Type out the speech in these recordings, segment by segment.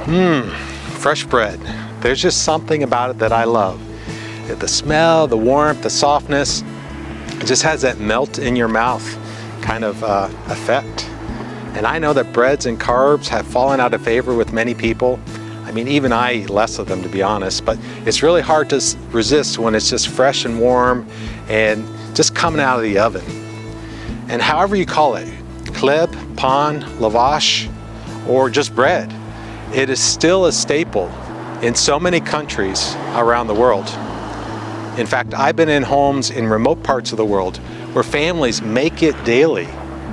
Fresh bread. There's just something about it that I love. The smell, the warmth, the softness, it just has that melt in your mouth kind of effect. And I know that breads and carbs have fallen out of favor with many people. I mean, even I eat less of them, to be honest, but it's really hard to resist when it's just fresh and warm and just coming out of the oven. And however you call it, chleb, pan, lavash, or just bread, it is still a staple in so many countries around the world. In fact, I've been in homes in remote parts of the world where families make it daily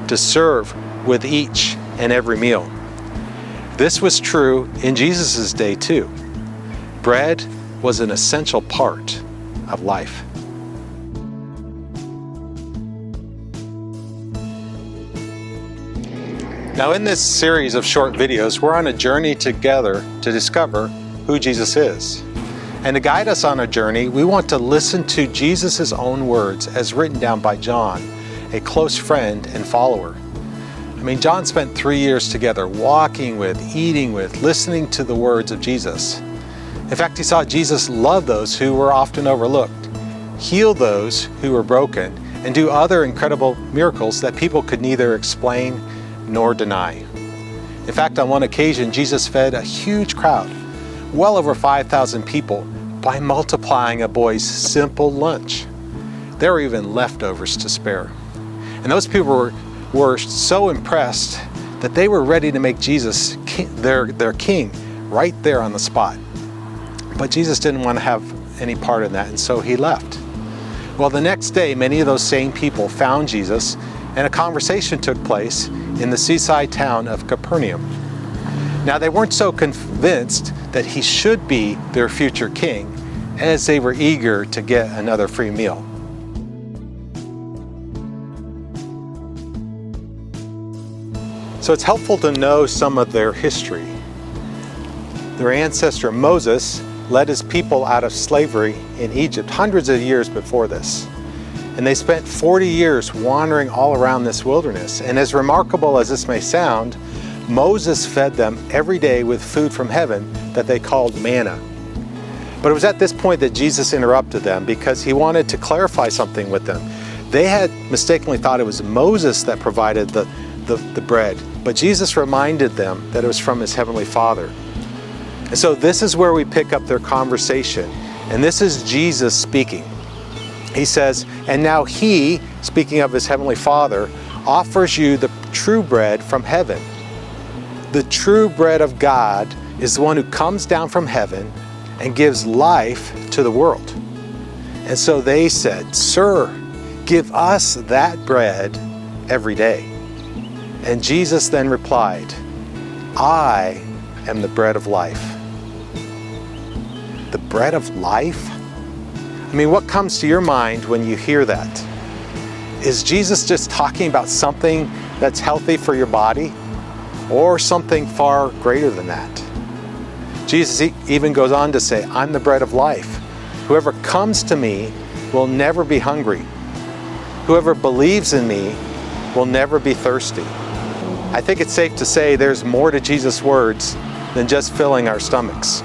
to serve with each and every meal. This was true in Jesus' day too. Bread was an essential part of life. Now, in this series of short videos, we're on a journey together to discover who Jesus is. And to guide us on a journey, we want to listen to Jesus' own words as written down by John, a close friend and follower. I mean, John spent 3 years together, walking with, eating with, listening to the words of Jesus. In fact, he saw Jesus love those who were often overlooked, heal those who were broken, and do other incredible miracles that people could neither explain nor deny. In fact, on one occasion, Jesus fed a huge crowd, well over 5,000 people, by multiplying a boy's simple lunch. There were even leftovers to spare. And those people were so impressed that they were ready to make Jesus their king right there on the spot. But Jesus didn't want to have any part in that, and so he left. Well, the next day, many of those same people found Jesus, and a conversation took place in the seaside town of Capernaum. Now, they weren't so convinced that he should be their future king as they were eager to get another free meal. So it's helpful to know some of their history. Their ancestor Moses led his people out of slavery in Egypt hundreds of years before this. And they spent 40 years wandering all around this wilderness. And as remarkable as this may sound, Moses fed them every day with food from heaven that they called manna. But it was at this point that Jesus interrupted them because he wanted to clarify something with them. They had mistakenly thought it was Moses that provided the bread, but Jesus reminded them that it was from his heavenly Father. And so this is where we pick up their conversation. And this is Jesus speaking. He says, "And now he," speaking of his heavenly Father, "offers you the true bread from heaven." The true bread of God is the one who comes down from heaven and gives life to the world. And so they said, "Sir, give us that bread every day." And Jesus then replied, "I am the bread of life." The bread of life? I mean, what comes to your mind when you hear that? Is Jesus just talking about something that's healthy for your body, or something far greater than that? Jesus even goes on to say, "I'm the bread of life. Whoever comes to me will never be hungry. Whoever believes in me will never be thirsty." I think it's safe to say there's more to Jesus' words than just filling our stomachs.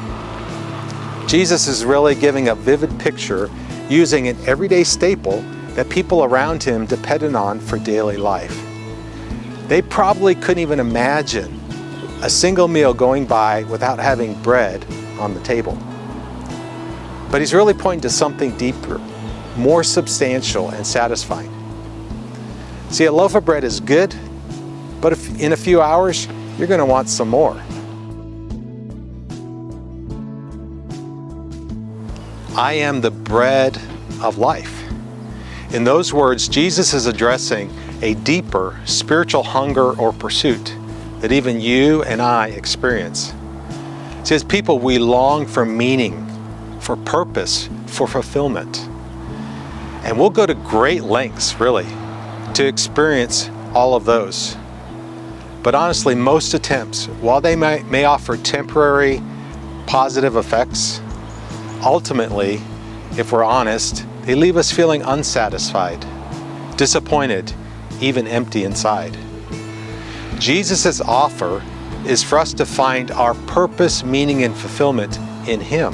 Jesus is really giving a vivid picture using an everyday staple that people around him depended on for daily life. They probably couldn't even imagine a single meal going by without having bread on the table. But he's really pointing to something deeper, more substantial and satisfying. See, a loaf of bread is good, but if in a few hours, you're going to want some more. I am the bread of life. In those words, Jesus is addressing a deeper spiritual hunger or pursuit that even you and I experience. See, as people, we long for meaning, for purpose, for fulfillment. And we'll go to great lengths, really, to experience all of those. But honestly, most attempts, while they may offer temporary positive effects, ultimately, if we're honest, they leave us feeling unsatisfied, disappointed, even empty inside. Jesus' offer is for us to find our purpose, meaning, and fulfillment in Him,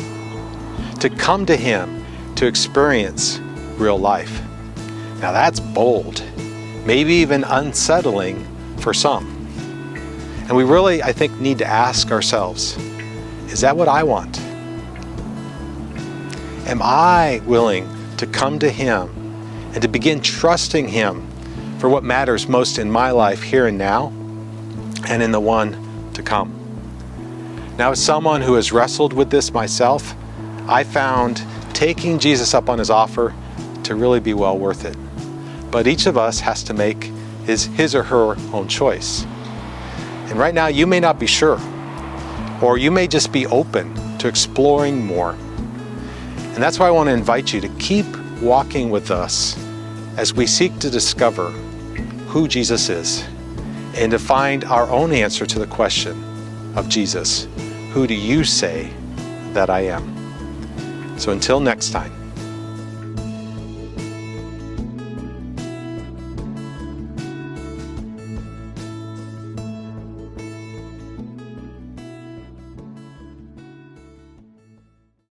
to come to Him to experience real life. Now that's bold, maybe even unsettling for some. And we really, I think, need to ask ourselves, is that what I want? Am I willing to come to Him and to begin trusting Him for what matters most in my life here and now and in the one to come? Now, as someone who has wrestled with this myself, I found taking Jesus up on His offer to really be well worth it. But each of us has to make his or her own choice. And right now you may not be sure, or you may just be open to exploring more. And that's why I want to invite you to keep walking with us as we seek to discover who Jesus is and to find our own answer to the question of Jesus, who do you say that I am? So until next time,